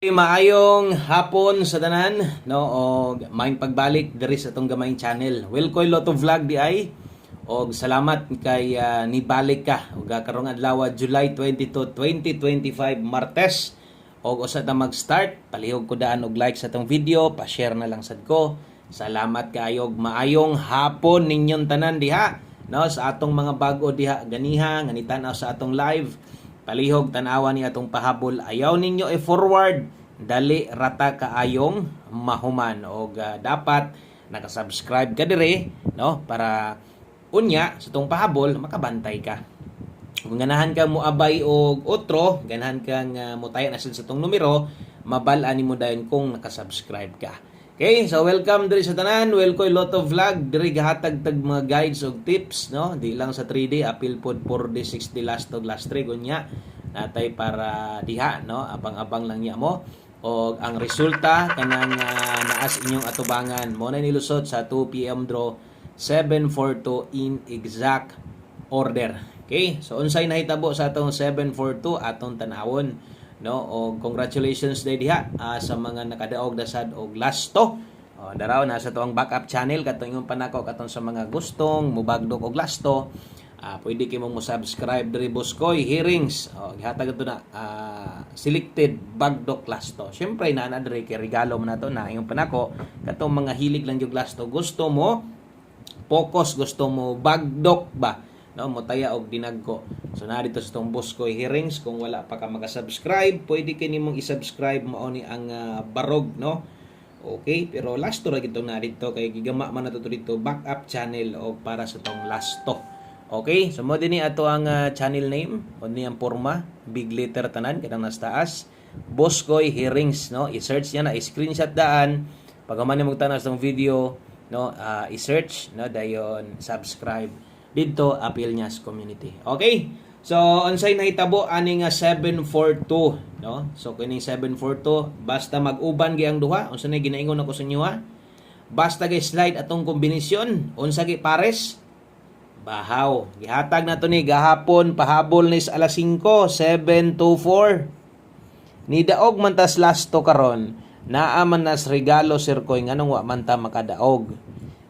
Maayong hapon sa tanan, no, og maayong pagbalik diri sa atong gamayng channel. Welcome Lotto Vlog di ay. Og salamat kay nibalik ka og karong adlaw July 22, 2025 Martes. Og usa ta mag-start, palihog ko daan og like sa atong video, pa-share na lang sad ko. Salamat kaayo og maayong hapon ninyong tanan diha, no, sa atong mga bag-o diha ganiha nga nitanaw sa atong live. Palihog tanawa ni atong pahabol, ayaw ninyo i-forward, dali rata kaayong mahuman og dapat naka-subscribe ka dire, no, para unya sa tong pahabol makabantay ka. Kung ganahan ka mo abay og otro, ganahan kang mutaya na sa tong numero, mabal-an nimo dayon kung naka-subscribe ka. Okay, so welcome diri sa tanan, welcome Lotto Vlog, diri gahatag tag mga guides og tips, no, di lang sa 3D, apil pod 4D, 6D last og last 3 gunya natay para diha, no, abang-abang lang niya mo. Og ang resulta kanang naas inyong atubangan mo na nilusot sa 2 PM draw 742 in exact order. Okay, so unsay nahitabo sa atong 742 atong tanawon, no, og congratulations day diha sa mga nakadaog dasad og lasto. Daraw na sa tuang backup channel katong imong panako katong sa mga gustong mubagdok og lasto. Pwede kayo mo subscribe diri Boskoy Hearings. Gihatag ito na selected bagdok lasto. Syempre na diri kay regalo mo na to na imong panako katong mga hilig lang jud lasto. Gusto mo focus, gusto mo bagdok ba, no, mo taya og dinagko. So na dito sa tong Boskoy Hearings, kung wala pa ka maka-subscribe, pwede kini mong i-subscribe mao ni ang barog, no. Okay, pero lasto ra gito na dito kay gigama man nato dito backup channel o para sa tong lasto. Okay, so mo dinhi ato ang channel name, o ni ang forma, big letter tanan kanang nas taas, Boskoy Hearings, no. I-search niya na, i-screenshot daan pag man mo tanaw sa tong video, no, i-search, no, dayon subscribe dito Apilñas community. Okay, so unsay nahitabo ani nga 742, no. So kining 742 basta mag-uban gi ang duha, unsa nay ginaingon ako sa inyo ha, basta gi slide atong kombinasyon, unsa gi pares bahaw. Gihatag na to ni gahapon pahabol ni sa alas 5, 724 ni daog man tas lasto karon, naa man nas regalo sir koy nganong wa man ta makadaog.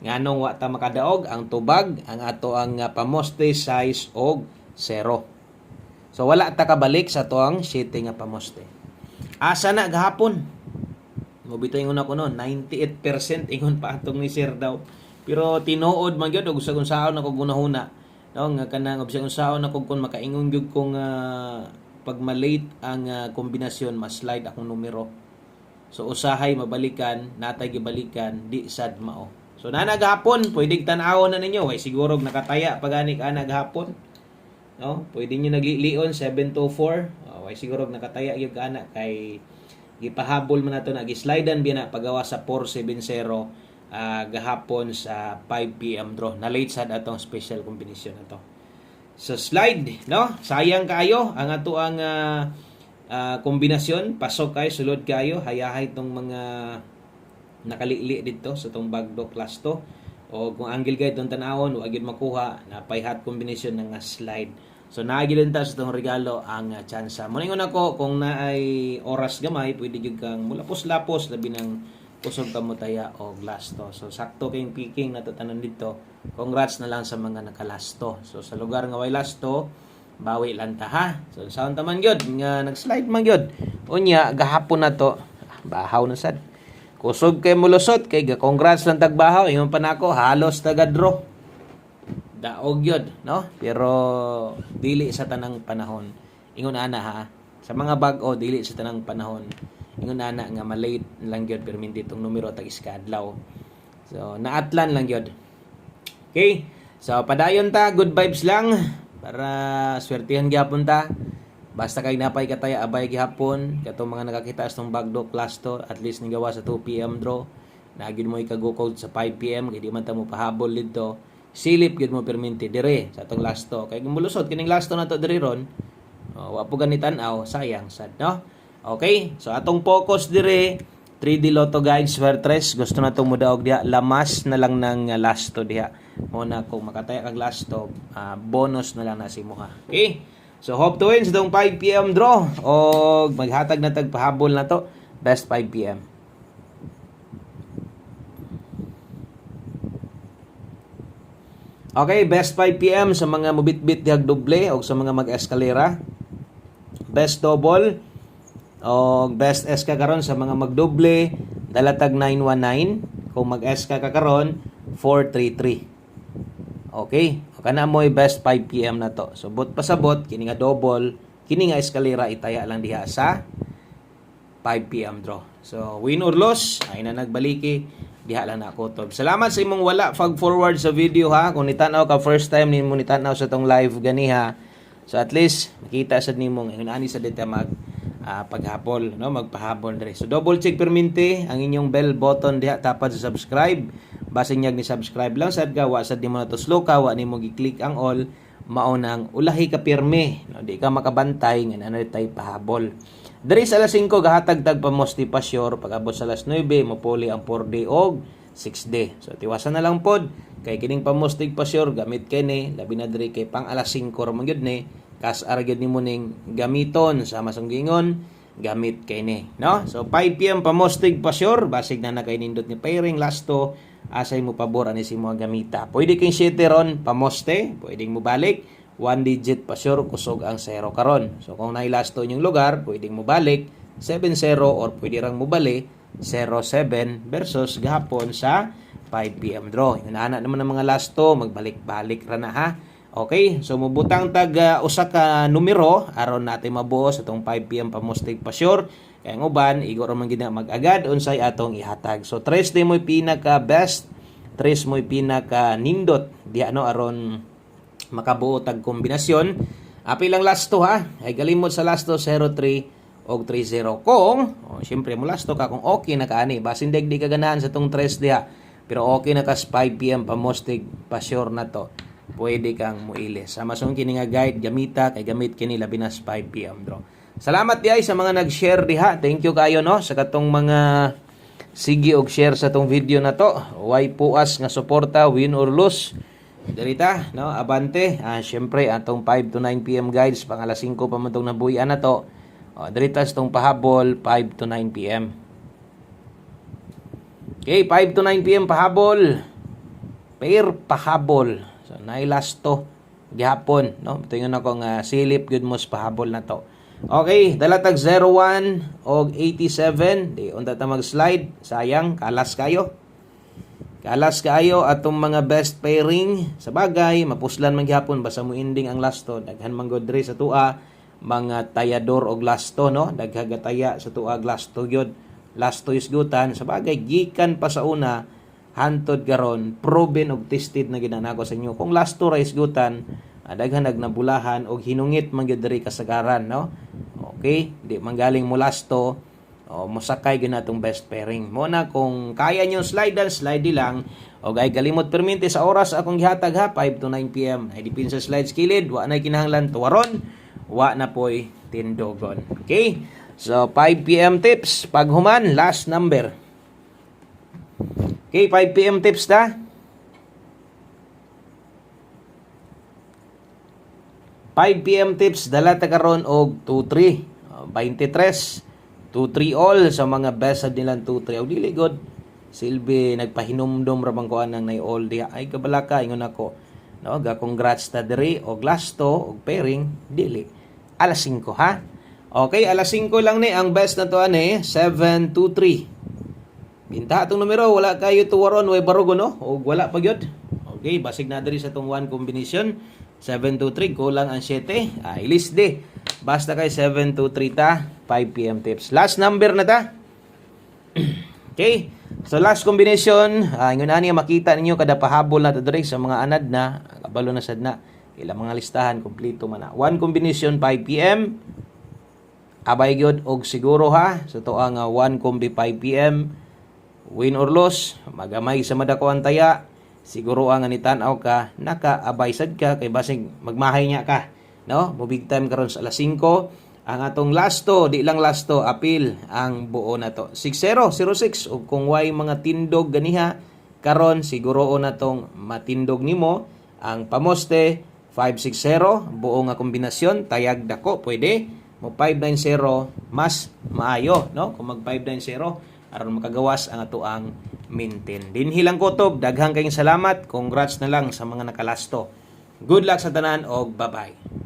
Nganong wa ta makadaog ang tubag ang ato ang pamoste size og 0. So wala ta kabalik sa tuang 7 nga pamoste. Asa na gahapon? Mobito ingon ako no, 98% ingon pa atong ni sir daw. Pero tinuod man gyud og usag-unsaon ako gunahuna. No, nga kanang usag-unsaon ako kun makaingon gyud kung pag malate ang kombinasyon mas slide akong numero. So usahay mabalikan, natay gibalikan, di sad mao. So na gahapon, pwede tan-awon na ninyo, way siguro nakataya pagani ka naghapon. No, pwede niyo naglilion 724. Way siguro nakataya gyud kana kay gipahabol man nato na gi-slidean biya na pagawa sa 470 gahapon sa 5 PM draw. Na late sad atong special combination nato. So slide, no? Sayang kaayo ang ato ang kombinasyon, pasok kayo, sulod kayo, hayahay tong mga nakalili dito sa tong bagdok lasto. O kung angle guide tong tanawon, wa gyud makuha na pay-hot combination nga slide. So naagilin ta sa tong regalo ang tsansa. Moningon ako kung naay oras gamay, pwede gyud kang mulapos-lapos labi ng kusog ka mo taya o lasto. So sakto kayong picking na tanan dito. Congrats na lang sa mga nakalasto. So sa lugar nga way lasto, bawi lang ta ha. So sound taman gyud nga nag-slide man gyud. Unya gahapon na to, bahaw na sad. Kusog kay mulusot kay congrats lang tagbahaw, ingon pa nako halos taga-draw. Daog gyud, no? Pero dili sa tanang panahon. Ingon ana ha. Sa mga bag-o dili sa tanang panahon. Ingon ana nga malate lang gyud pero hindi tong numero tag iskadlaw. So naatlan lang gyud. Okay? So padayon ta, good vibes lang para swertihan gyapon ta. Basta kay napay kataya abay gihapon katong mga nakakita sa tong bagdok lasto at least ni gawa sa 2 PM draw. Nagid mo ikago code sa 5 PM kay di man ta mo pahabol dito. Silip gid mo perminti dire sa atong lasto. Kay gumulusot kining lasto nato diri ron. Wa po ganitan-aw, sayang sad, no? Okay, so atong focus dire 3D Lotto guides for 3. Gusto na itong mudaog diha, lamas na lang ng lasto diha. Muna kung makataya kag lasto, bonus na lang na si Muha. Okay, so hope to win sa itong 5 PM draw o maghatag na tagpahabol na to Best 5 p.m. Okay, best 5 p.m. sa mga mubit-bit dihag doble o sa mga mag-eskalera. Best double o best SK karon sa mga magdoble dalatag 919. Kung mag-SK ka karon 433. Okay, kana mo best 5 p.m. na to. So bot pasabot kini nga double, kini nga eskalera itaya lang diha sa 5 p.m. draw. So win or loss ay na nagbaliki diha lang na kutob. Salamat sa imong wala fag forward sa video ha. Kung nitanaw ka first time nimo nitanaw sa tong live ganiha. So at least makita sad nimo nga ani sa dita mag paghapol no, magpahabol diri. So double check perminti ang inyong bell button diha tapad sa subscribe. Basin nyag ni subscribe lang sad ka wa sad nimo na to slow ka wa nimo gi-click ang all mao nang ulahi ka pirme no, di ka makabantay nga nanay tay pahabol. Diri sa alas 5 gahatag tag pamosti pa sure pag-abot sa alas 9 mopuli ang 4D og 6D. So tiwasan na lang pod kay kining pamosti pa sure gamit kay ni labi na diri kay pang alas 5 ra man gyud ni kas ara gyud nimo ning gamiton sa masunggingon gamit kay ni no. So 5 PM pamosti pa sure basig na kay nindot ni pairing lasto asay mo pabor ani si mo gamita. Pwede king 7 ron pamoste, pwedeng mo balik 1 digit pa sure kusog ang 0 karon. So kung nailasto inyong lugar, pwedeng mo balik 7-0 or pwede rang mo bali 0-7 versus gahapon sa 5 PM draw. Yung naana naman ng mga lasto, magbalik-balik ra na ha. Okay, so mubutang tag usa ka numero aron natin mabuo sa tong 5 PM pamustig pa sure. Kaya ang uban, igor man gid mag-agad unsay atong ihatag. So 3 day mo pinaka best, 3 mo pinaka nindot di ano aron makabuo tag kombinasyon. Api lang lasto ha. Ay galimot sa lasto 03 og 30 kung syempre mo lasto ka kung okay na kaani basin di ka ganahan sa tong 3 diha pero okay na kas 5 PM pamustig pa sure na to. Pwede kang muilis. Sa masong kini nga guide gamita kay gamit kini labi na 5 PM draw. Salamat di ay sa mga nag-share diha. Thank you kayo no sa katong mga sige og share sa tong video na to. Way puas nga suporta win or lose. Dirita, no? Abante. Syempre, atong 5 to 9 PM guides, pang alas 5 pa man itong nabuhian na to. Dirita itong pahabol, 5 to 9 PM. Okay, 5 to 9 PM pahabol. Pair pahabol. So, nailasto. Gihapon, no? Ito yung akong silip, good most pahabol na to. Okay, dalatag 01 og 87. Di, unta ta mag-slide. Sayang, kalas kayo. Kalas kaayo atong mga best pairing sa bagay mapuslan man gyapon basta mo ending ang lasto daghan man gud diri sa tua mga tayador og lasto no daghaga taya sa tua lasto gyud lasto isgutan sa bagay gikan pa sa una hantod karon proven og tested na ginanako sa inyo kung lasto ra isgutan daghan nagnabulahan og hinungit man gyud diri kasagaran no. Okay, di manggaling mo lasto mosakay gyud natong best pairing. Mo na kung kaya nyo slide lang. O ay kalimot perminti sa oras akong gihatag ha 5 to 9 PM. Ay dipin sa slide skilid, wa na kinahanglan tuwaron, wa na poy tindogon. Okay? So 5 PM tips paghuman last number. Okay, 5 PM tips ta. 5 PM tips dala ta karon og 2-3, 23 2-3 all sa mga best sa nilang 2-3 o dili god silbi nagpahinumdom ra bang kuan nang nay all diha ay kabalaka ingon ako no ga congrats ta diri og lasto og pairing dili alas 5 ha. Okay, alas 5 lang ni ang best na to ani 7-2-3 binta atong numero wala kayo tuwaron way barugo no og wala pa gyud. Okay, basig na diri sa tong one combination 7-2-3 kulang ang 7 ilis di basta kay 7-2-3 ta 5 PM tips last number na ta. Okay, so last combination ingon ani makita ninyo kada pahabol na to diri sa mga anad na kabalo na sad na ilang mga listahan kompleto man na one combination 5 PM abay gyud og siguro ha sa to ang one combi 5 PM win or loss magamay sa madako ang taya siguro ang anitan-aw ka nakaabay sad ka kay basig magmahay nya ka no mo big time karon sa alas 5 ang atong lasto di lang lasto apil ang buo na to 6006 ug kung way mga tindog ganiha karon siguro na tong matindog nimo ang pamoste 560 buo nga kombinasyon tayag dako pwede mo 590 mas maayo, no? Kung mag 590 aron makagawas ang ato ang maintain. Dinhi lang kutob, daghang kayong salamat. Congrats na lang sa mga nakalasto. Good luck sa tanan og bye-bye.